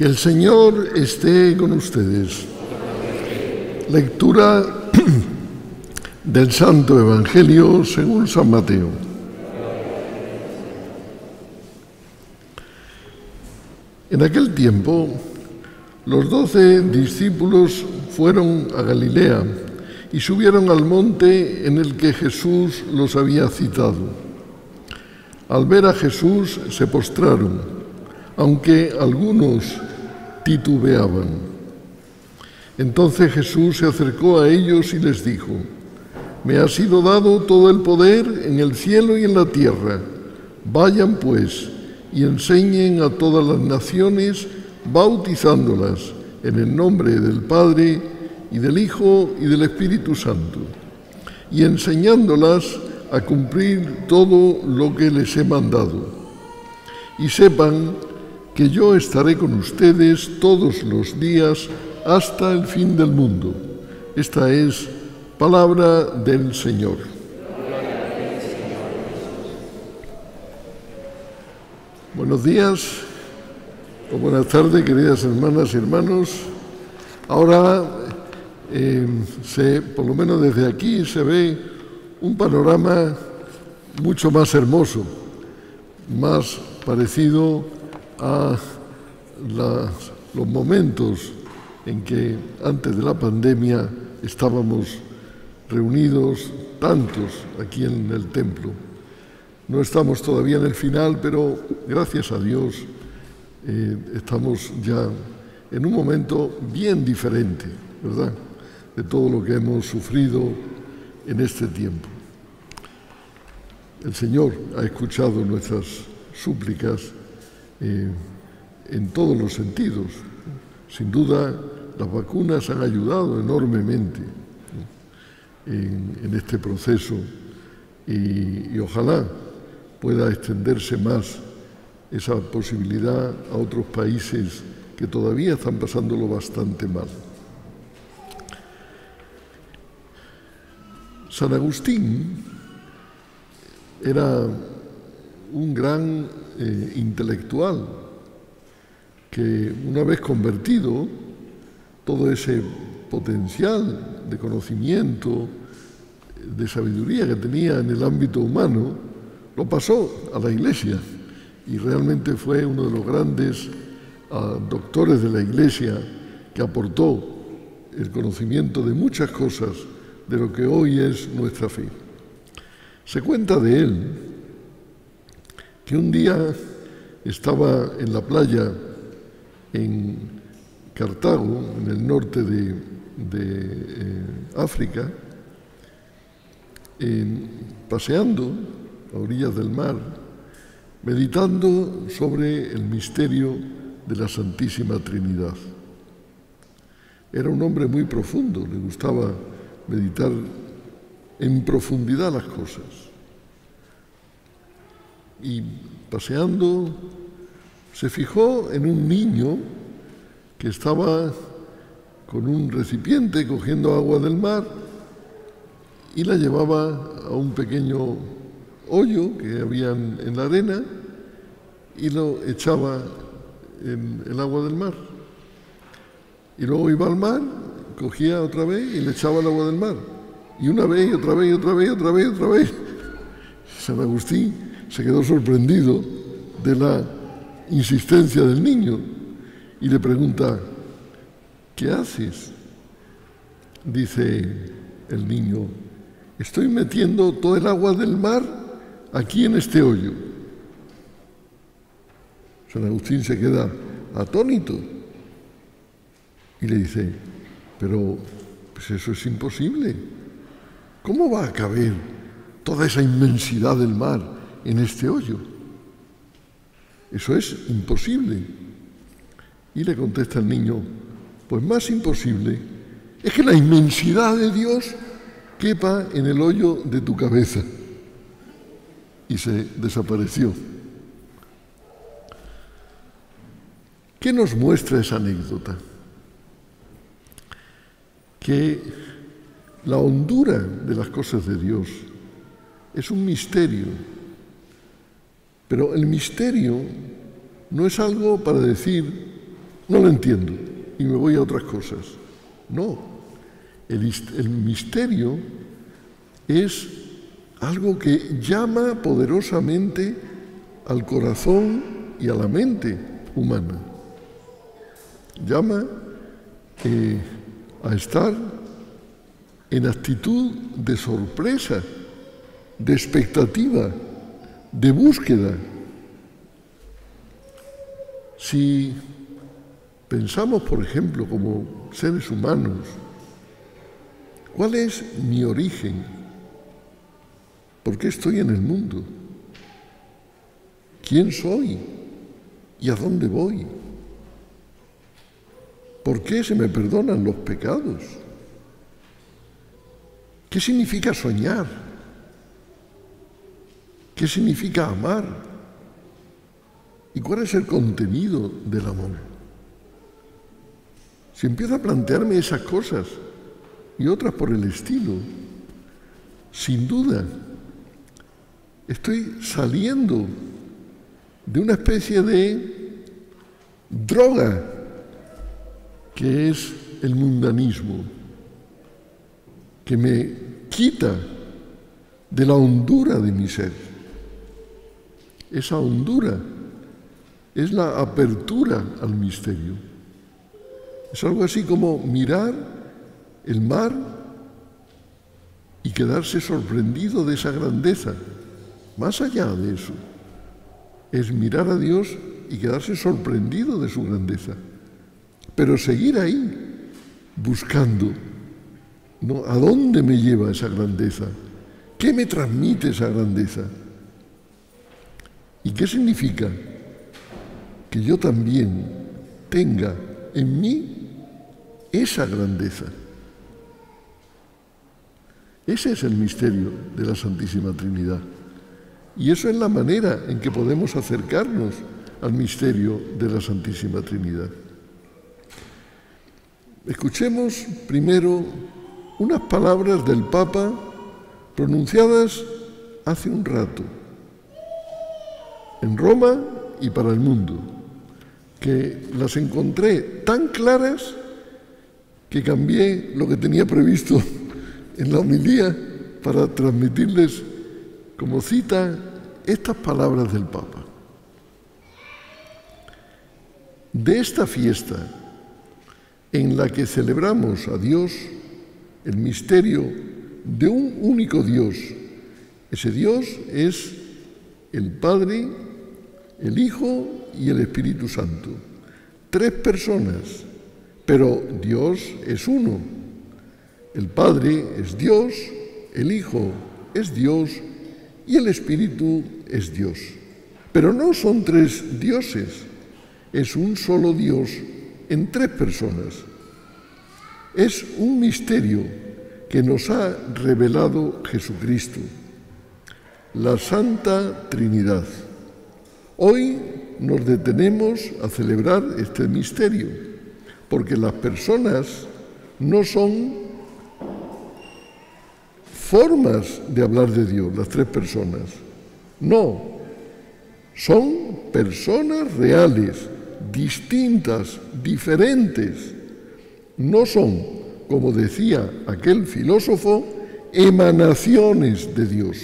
Que el Señor esté con ustedes. Lectura del Santo Evangelio según San Mateo. En aquel tiempo, los 12 discípulos fueron a Galilea y subieron al monte en el que Jesús los había citado. Al ver a Jesús se postraron, aunque algunos titubeaban. Entonces Jesús se acercó a ellos y les dijo: «Me ha sido dado todo el poder en el cielo y en la tierra. Vayan pues y enseñen a todas las naciones, bautizándolas en el nombre del Padre y del Hijo y del Espíritu Santo, y enseñándolas a cumplir todo lo que les he mandado. Y sepan que yo estaré con ustedes todos los días hasta el fin del mundo». Esta es palabra del Señor. Buenos días o buenas tardes, queridas hermanas y hermanos. Ahora, por lo menos desde aquí, se ve un panorama mucho más hermoso, más parecido a los momentos en que antes de la pandemia estábamos reunidos tantos aquí en el templo. No estamos todavía en el final, pero gracias a Dios estamos ya en un momento bien diferente, ¿verdad?, de todo lo que hemos sufrido en este tiempo. El Señor ha escuchado nuestras súplicas en todos los sentidos. Sin duda, las vacunas han ayudado enormemente en este proceso y ojalá pueda extenderse más esa posibilidad a otros países que todavía están pasándolo bastante mal. San Agustín era un gran intelectual que, una vez convertido, todo ese potencial de conocimiento, de sabiduría que tenía en el ámbito humano, lo pasó a la Iglesia y realmente fue uno de los grandes doctores de la Iglesia que aportó el conocimiento de muchas cosas de lo que hoy es nuestra fe. Se cuenta de él que un día estaba en la playa en Cartago, en el norte de África, paseando a orillas del mar, meditando sobre el misterio de la Santísima Trinidad. Era un hombre muy profundo, le gustaba meditar en profundidad las cosas. Y paseando, se fijó en un niño que estaba con un recipiente cogiendo agua del mar y la llevaba a un pequeño hoyo que había en la arena y lo echaba en el agua del mar. Y luego iba al mar, cogía otra vez y le echaba el agua del mar. Y una vez, y otra vez, y otra vez, y otra vez, y otra vez. San Agustín se quedó sorprendido de la insistencia del niño y le pregunta: ¿qué haces? Dice el niño: estoy metiendo todo el agua del mar aquí en este hoyo. San Agustín se queda atónito y le dice: pero pues eso es imposible. ¿Cómo va a caber toda esa inmensidad del mar en este hoyo? Eso es imposible. Y le contesta el niño: pues más imposible es que la inmensidad de Dios quepa en el hoyo de tu cabeza. Y se desapareció. ¿Qué nos muestra esa anécdota? Que la hondura de las cosas de Dios es un misterio, pero el misterio no es algo para decir no lo entiendo y me voy a otras cosas. No, el misterio es algo que llama poderosamente al corazón y a la mente humana. Llama a estar en actitud de sorpresa, de expectativa, de búsqueda. Si pensamos, por ejemplo, como seres humanos, ¿cuál es mi origen? ¿Por qué estoy en el mundo? ¿Quién soy? ¿Y a dónde voy? ¿Por qué se me perdonan los pecados? ¿Qué significa soñar? ¿Qué significa amar? ¿Y cuál es el contenido del amor? Si empiezo a plantearme esas cosas y otras por el estilo, sin duda, estoy saliendo de una especie de droga que es el mundanismo, que me quita de la hondura de mi ser. Esa hondura es la apertura al misterio. Es algo así como mirar el mar y quedarse sorprendido de esa grandeza. Más allá de eso, es mirar a Dios y quedarse sorprendido de su grandeza. Pero seguir ahí, buscando, ¿no? ¿A dónde me lleva esa grandeza? ¿Qué me transmite esa grandeza? ¿Y qué significa? Que yo también tenga en mí esa grandeza. Ese es el misterio de la Santísima Trinidad. Y eso es la manera en que podemos acercarnos al misterio de la Santísima Trinidad. Escuchemos primero unas palabras del Papa pronunciadas hace un rato en Roma y para el mundo, que las encontré tan claras que cambié lo que tenía previsto en la homilía para transmitirles como cita estas palabras del Papa. De esta fiesta en la que celebramos a Dios, el misterio de un único Dios. Ese Dios es el Padre, el Hijo y el Espíritu Santo. Tres personas, pero Dios es uno. El Padre es Dios, el Hijo es Dios y el Espíritu es Dios. Pero no son tres dioses, es un solo Dios en tres personas. Es un misterio que nos ha revelado Jesucristo, la Santa Trinidad. Hoy nos detenemos a celebrar este misterio, porque las personas no son formas de hablar de Dios, las tres personas. No, son personas reales, distintas, diferentes. No son, como decía aquel filósofo, emanaciones de Dios.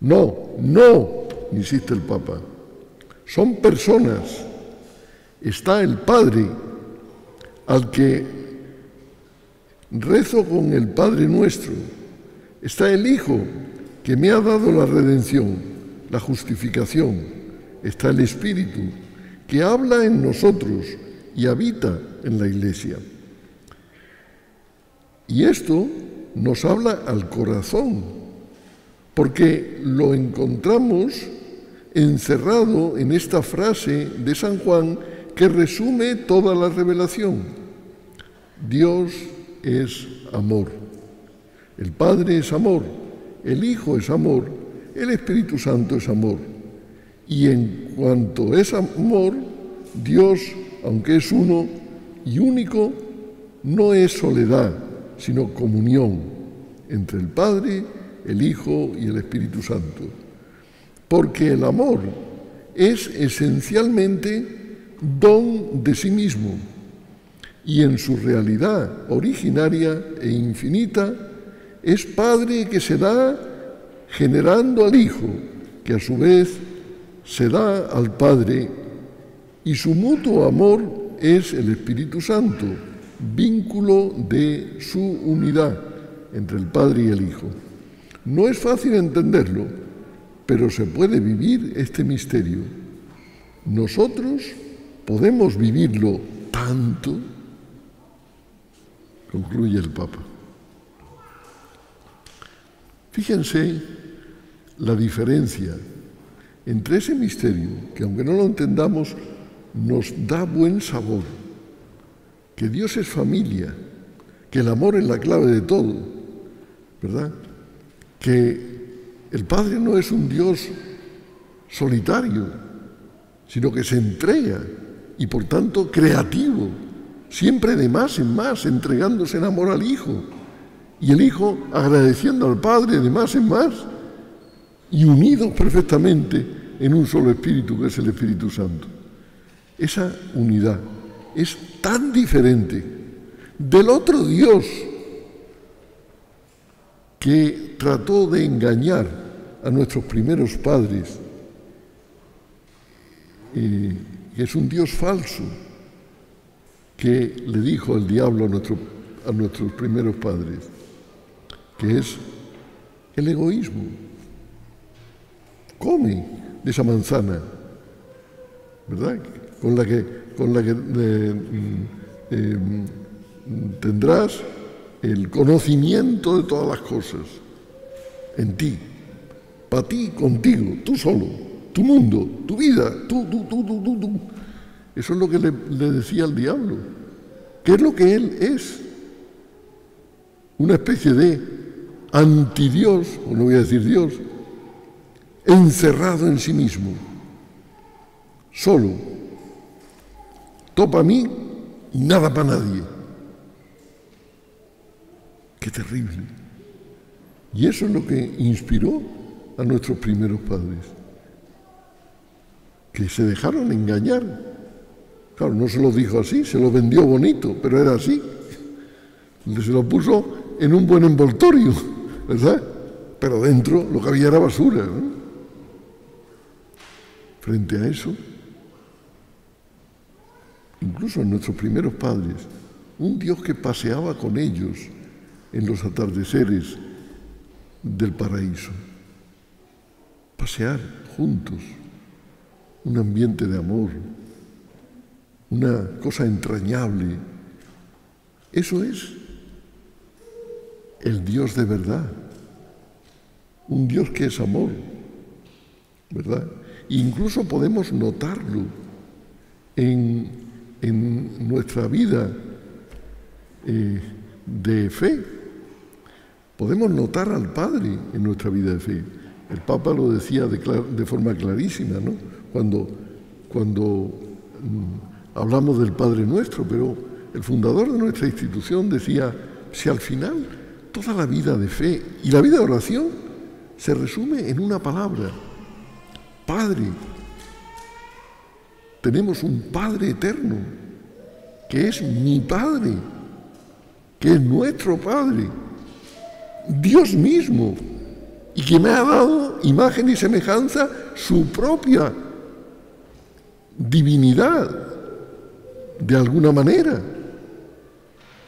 No, insiste el Papa. Son personas. Está el Padre, al que rezo con el Padre Nuestro. Está el Hijo, que me ha dado la redención, la justificación. Está el Espíritu, que habla en nosotros y habita en la Iglesia. Y esto nos habla al corazón, porque lo encontramos encerrado en esta frase de San Juan que resume toda la revelación. Dios es amor. El Padre es amor, el Hijo es amor, el Espíritu Santo es amor. Y en cuanto es amor, Dios, aunque es uno y único, no es soledad, sino comunión entre el Padre, el Hijo y el Espíritu Santo. Porque el amor es esencialmente don de sí mismo, y en su realidad originaria e infinita es Padre que se da generando al Hijo, que a su vez se da al Padre, y su mutuo amor es el Espíritu Santo, vínculo de su unidad entre el Padre y el Hijo. No es fácil entenderlo, pero se puede vivir este misterio. Nosotros podemos vivirlo tanto, concluye el Papa. Fíjense la diferencia entre ese misterio, que aunque no lo entendamos, nos da buen sabor, que Dios es familia, que el amor es la clave de todo, ¿verdad? Que el Padre no es un Dios solitario, sino que se entrega y por tanto creativo, siempre de más en más, entregándose en amor al Hijo, y el Hijo agradeciendo al Padre de más en más, y unidos perfectamente en un solo Espíritu, que es el Espíritu Santo. Esa unidad es tan diferente del otro Dios que trató de engañar a nuestros primeros padres, que es un Dios falso, que le dijo el diablo a nuestros primeros padres, que es el egoísmo. Come de esa manzana, ¿verdad? Con la que tendrás el conocimiento de todas las cosas en ti, para ti, contigo, tú solo, tu mundo, tu vida, tú. Eso es lo que le decía al diablo. ¿Qué es lo que él es? Una especie de antidios, o no voy a decir Dios, encerrado en sí mismo, solo, todo para mí y nada para nadie. ¡Qué terrible! Y eso es lo que inspiró a nuestros primeros padres, que se dejaron engañar. Claro, no se lo dijo así, se lo vendió bonito, pero era así. Se lo puso en un buen envoltorio, ¿verdad? Pero dentro lo que había era basura, ¿no? Frente a eso, incluso en nuestros primeros padres, un Dios que paseaba con ellos en los atardeceres del paraíso. Pasear juntos, un ambiente de amor, una cosa entrañable. Eso es el Dios de verdad, un Dios que es amor, ¿verdad? Incluso podemos notarlo en nuestra vida de fe. Podemos notar al Padre en nuestra vida de fe. El Papa lo decía de forma clarísima, ¿no? Cuando hablamos del Padre Nuestro, pero el fundador de nuestra institución decía, si al final toda la vida de fe y la vida de oración se resume en una palabra: Padre. Tenemos un Padre eterno, que es mi Padre, que es nuestro Padre, Dios mismo, y que me ha dado imagen y semejanza su propia divinidad, de alguna manera.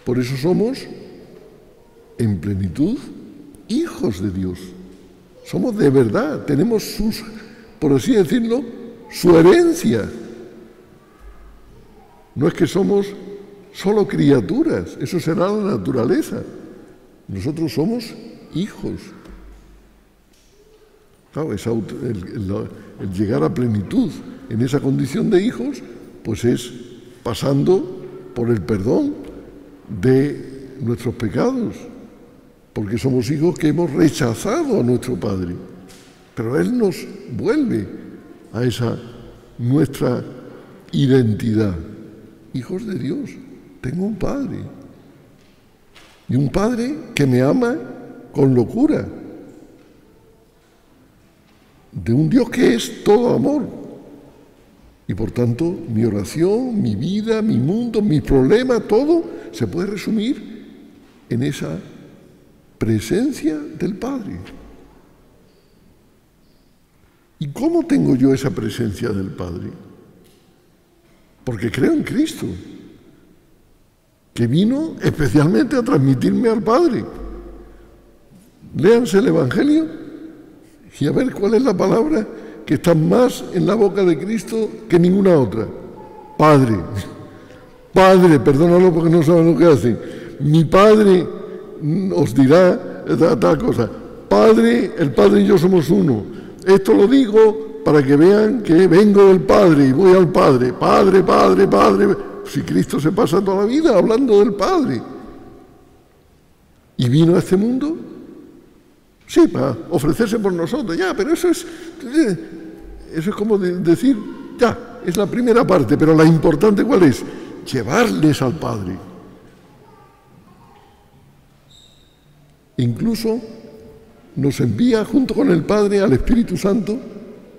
Por eso somos, en plenitud, hijos de Dios. Somos de verdad, tenemos por así decirlo, su herencia. No es que somos solo criaturas, eso será la naturaleza. Nosotros somos hijos. Claro, el llegar a plenitud en esa condición de hijos, pues es pasando por el perdón de nuestros pecados, porque somos hijos que hemos rechazado a nuestro Padre. Pero Él nos vuelve a esa nuestra identidad. Hijos de Dios, tengo un Padre. Y un Padre que me ama con locura. De un Dios que es todo amor. Y por tanto, mi oración, mi vida, mi mundo, mi problema, todo se puede resumir en esa presencia del Padre. ¿Y cómo tengo yo esa presencia del Padre? Porque creo en Cristo, que vino especialmente a transmitirme al Padre. Léanse el Evangelio y a ver cuál es la palabra que está más en la boca de Cristo que ninguna otra. Padre. Padre, perdónalo porque no saben lo que hacen. Mi Padre os dirá tal cosa. Padre, el Padre y yo somos uno. Esto lo digo para que vean que vengo del Padre y voy al Padre. Padre, Padre, Padre. Si Cristo se pasa toda la vida hablando del Padre. ¿Y vino a este mundo? Sí, para ofrecerse por nosotros. Ya, pero eso es como decir, ya, es la primera parte, pero la importante ¿cuál es? Llevarles al Padre. Incluso nos envía junto con el Padre al Espíritu Santo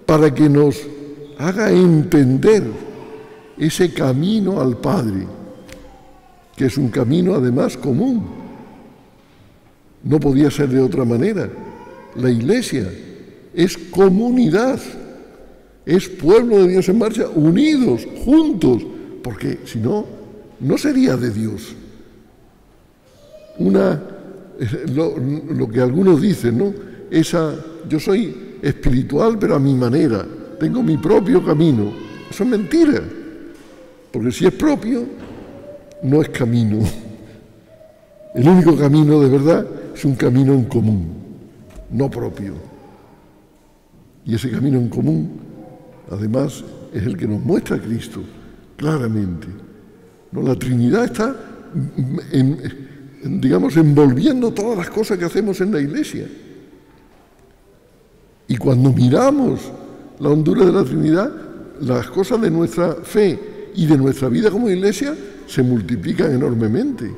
para que nos haga entender ese camino al Padre, que es un camino además común. No podía ser de otra manera. La Iglesia es comunidad, es pueblo de Dios en marcha, unidos, juntos, porque si no, no sería de Dios. Lo que algunos dicen, ¿no? Yo soy espiritual, pero a mi manera, tengo mi propio camino. Eso es mentira, porque si es propio, no es camino. El único camino de verdad es un camino en común, no propio. Y ese camino en común, además, es el que nos muestra a Cristo claramente. ¿No? La Trinidad está, digamos, envolviendo todas las cosas que hacemos en la Iglesia. Y cuando miramos la hondura de la Trinidad, las cosas de nuestra fe y de nuestra vida como Iglesia se multiplican enormemente.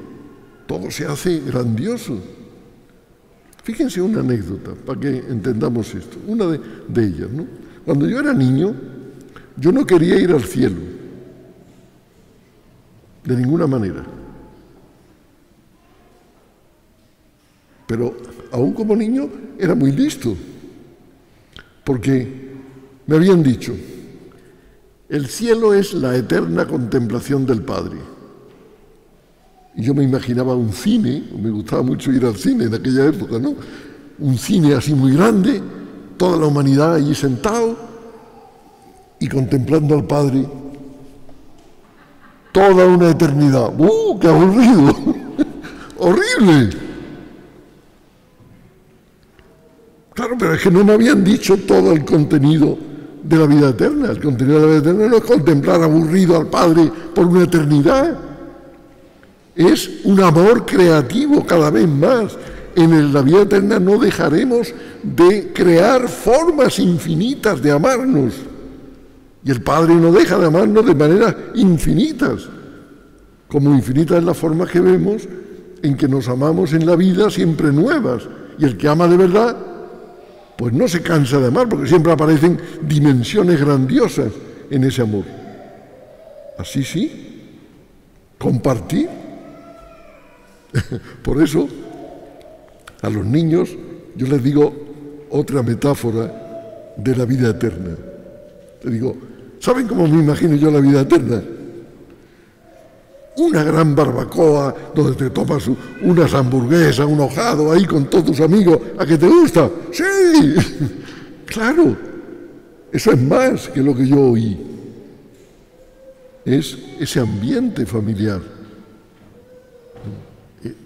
Todo se hace grandioso. Fíjense una anécdota para que entendamos esto. Una de ellas, ¿no? Cuando yo era niño, yo no quería ir al cielo. De ninguna manera. Pero aún como niño era muy listo. Porque me habían dicho, el cielo es la eterna contemplación del Padre. Y yo me imaginaba un cine, me gustaba mucho ir al cine en aquella época, ¿no? Un cine así muy grande, toda la humanidad allí sentado y contemplando al Padre toda una eternidad. ¡Qué aburrido! ¡Horrible! Claro, pero es que no me habían dicho todo el contenido de la vida eterna. El contenido de la vida eterna no es contemplar aburrido al Padre por una eternidad. Es un amor creativo cada vez más. En la vida eterna no dejaremos de crear formas infinitas de amarnos. Y el Padre no deja de amarnos de maneras infinitas. Como infinitas es la forma que vemos en que nos amamos en la vida siempre nuevas. Y el que ama de verdad, pues no se cansa de amar, porque siempre aparecen dimensiones grandiosas en ese amor. Así sí, compartir. Por eso, a los niños yo les digo otra metáfora de la vida eterna. Les digo, ¿saben cómo me imagino yo la vida eterna? Una gran barbacoa donde te tomas unas hamburguesas, un hojado ahí con todos tus amigos. ¿A qué te gusta? ¡Sí! Claro, eso es más que lo que yo oí. Es ese ambiente familiar.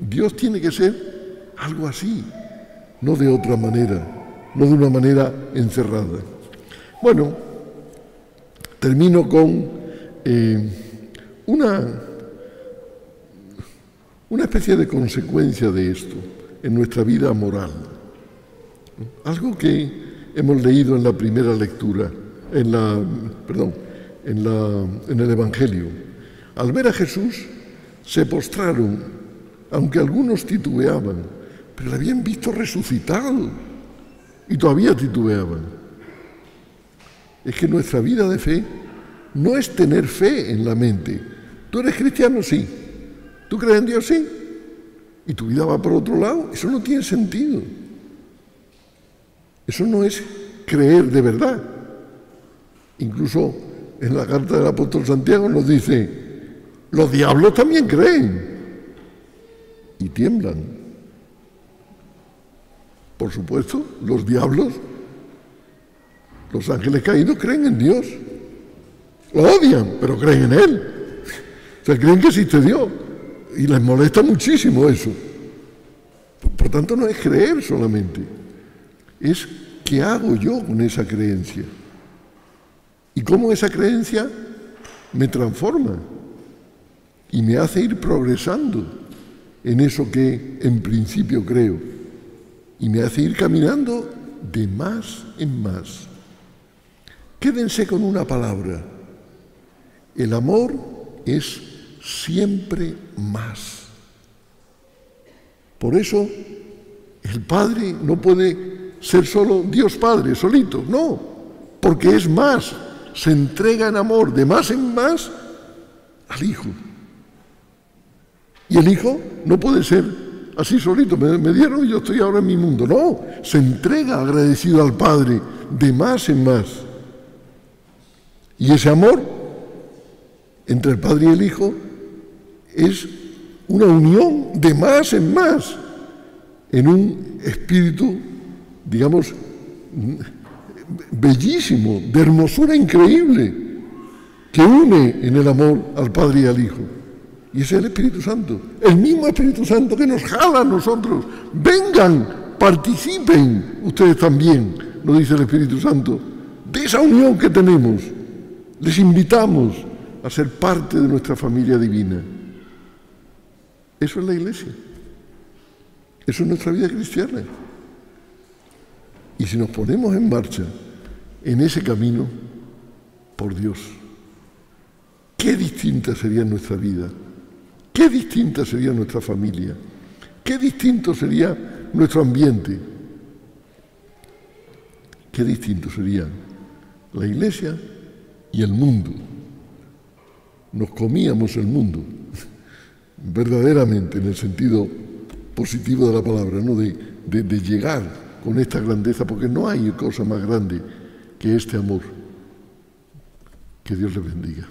Dios tiene que ser algo así, no de otra manera, no de una manera encerrada. Bueno, termino con una especie de consecuencia de esto en nuestra vida moral. Algo que hemos leído en la primera lectura, en el Evangelio. Al ver a Jesús, se postraron, aunque algunos titubeaban, pero le habían visto resucitado y todavía titubeaban. Es que nuestra vida de fe no es tener fe en la mente. ¿Tú eres cristiano? Sí. ¿Tú crees en Dios? Sí. Y tu vida va por otro lado. Eso no tiene sentido. Eso no es creer de verdad. Incluso en la carta del apóstol Santiago nos dice, los diablos también creen y tiemblan. Por supuesto, los diablos, los ángeles caídos creen en Dios. Lo odian, pero creen en Él. O sea, creen que existe Dios. Y les molesta muchísimo eso. Por tanto, no es creer solamente. Es qué hago yo con esa creencia. Y cómo esa creencia me transforma y me hace ir progresando en eso que en principio creo. Y me hace ir caminando de más en más. Quédense con una palabra. El amor es siempre más. Por eso el Padre no puede ser solo Dios Padre, solito, no, porque es más, se entrega en amor de más en más al Hijo. Y el Hijo no puede ser así solito, me dieron y yo estoy ahora en mi mundo, no, se entrega agradecido al Padre de más en más. Y ese amor entre el Padre y el Hijo es una unión de más en más, en un espíritu, digamos, bellísimo, de hermosura increíble, que une en el amor al Padre y al Hijo. Y ese es el Espíritu Santo, el mismo Espíritu Santo que nos jala a nosotros. Vengan, participen ustedes también, nos dice el Espíritu Santo, de esa unión que tenemos. Les invitamos a ser parte de nuestra familia divina. Eso es la Iglesia. Eso es nuestra vida cristiana. Y si nos ponemos en marcha en ese camino, por Dios, qué distinta sería nuestra vida, qué distinta sería nuestra familia, qué distinto sería nuestro ambiente, qué distinto sería la Iglesia y el mundo. Nos comíamos el mundo, verdaderamente, en el sentido positivo de la palabra, ¿no? de llegar con esta grandeza, porque no hay cosa más grande que este amor. Que Dios les bendiga.